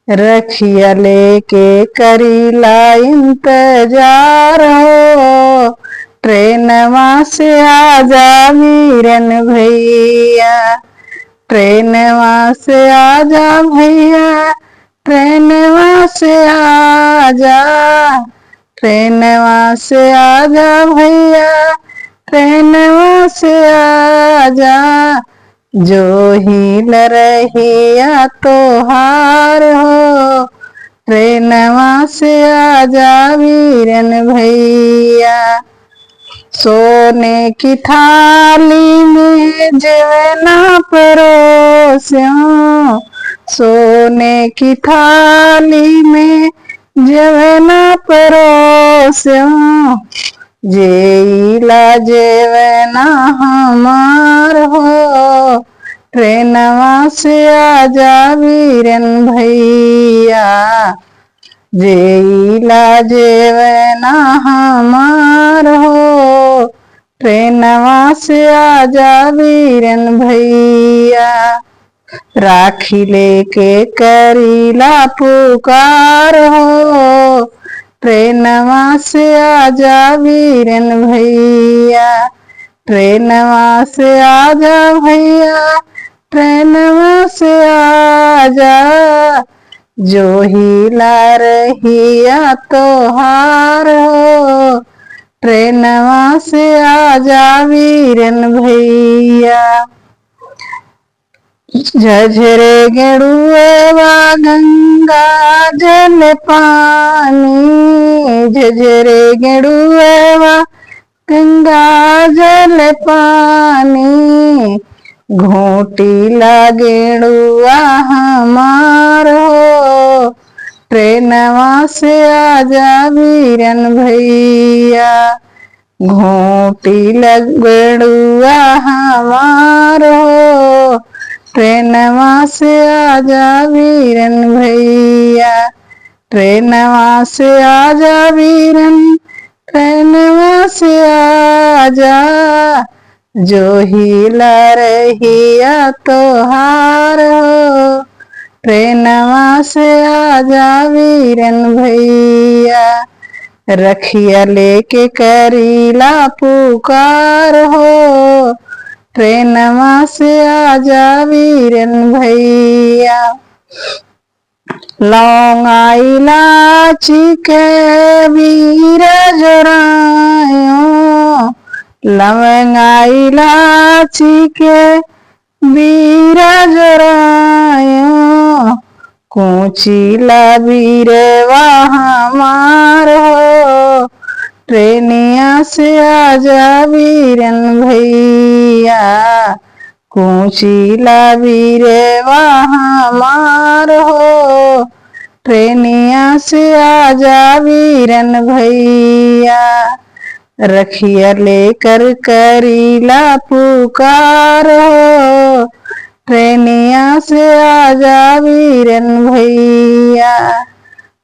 रखिया लेके करीला इंतजार हो। ट्रेनवा से आजा वीरन भैया, ट्रेनवा से आजा भैया, ट्रेनवा से आजा, ट्रेनवा से आजा भैया, ट्रेनवा से आजा। जो हिल रहिया तोहार हो, ट्रेनवा से आजा वीरन भैया। सोने की थाली में जेवना परोस्यों, सोने की थाली में जेवना परोस्यों। जेला जेवना हमार हो, ट्रेनवा से आजा वीरन भैया। जेला जेवना हमार हो, ट्रेनवा से आजा वीरन भैया। राखी लेके करीला पुकार हो, ट्रेनवा से आजा वीरन भैया, ट्रेनवा से आजा भैया, ट्रेनवा से आजा। जो हिला रहिया तोहार हो, ट्रेनवा से आजा वीरन भैया। झझरे गेड़ुआ गंगा जल पानी, झझरे गेड़ुआ गंगा जल पानी। घोटी लागेड़ुआ हमार हो, ट्रेनवा से आजा वीरन भैया। घोटी लगेड़ुआ हमार हो, ट्रेनवा से आजा वीरन भैया, ट्रेनवा से आजा वीरन, ट्रेनवा से आजा। जो हिला रहिया तोहार हो, ट्रेनवा से आजा वीरन भैया। रखिया लेके करीला पुकार हो, ट्रेनवा से आजा वीरन भैया। लौंगा इलाची के बीरा जोरायो, लवंगा इलाची के बीरा जोरायो। कूची बीरवा हमार हो, ट्रेनिया से आजा वीरन भैया। कूची बीरवा हमार हो, ट्रेनिया से आजा वीरन भैया। रखिया लेकर करीला पुकार हो, ट्रेनिया से आजा वीरन भैया।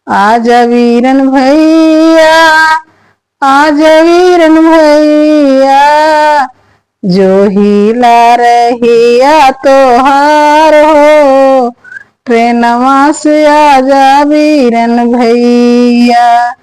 आजा वीरन भैया, आजा वीरन भैया। जो हिला रहिया तोहार हो, ट्रेनवा से आजा वीरन भैया।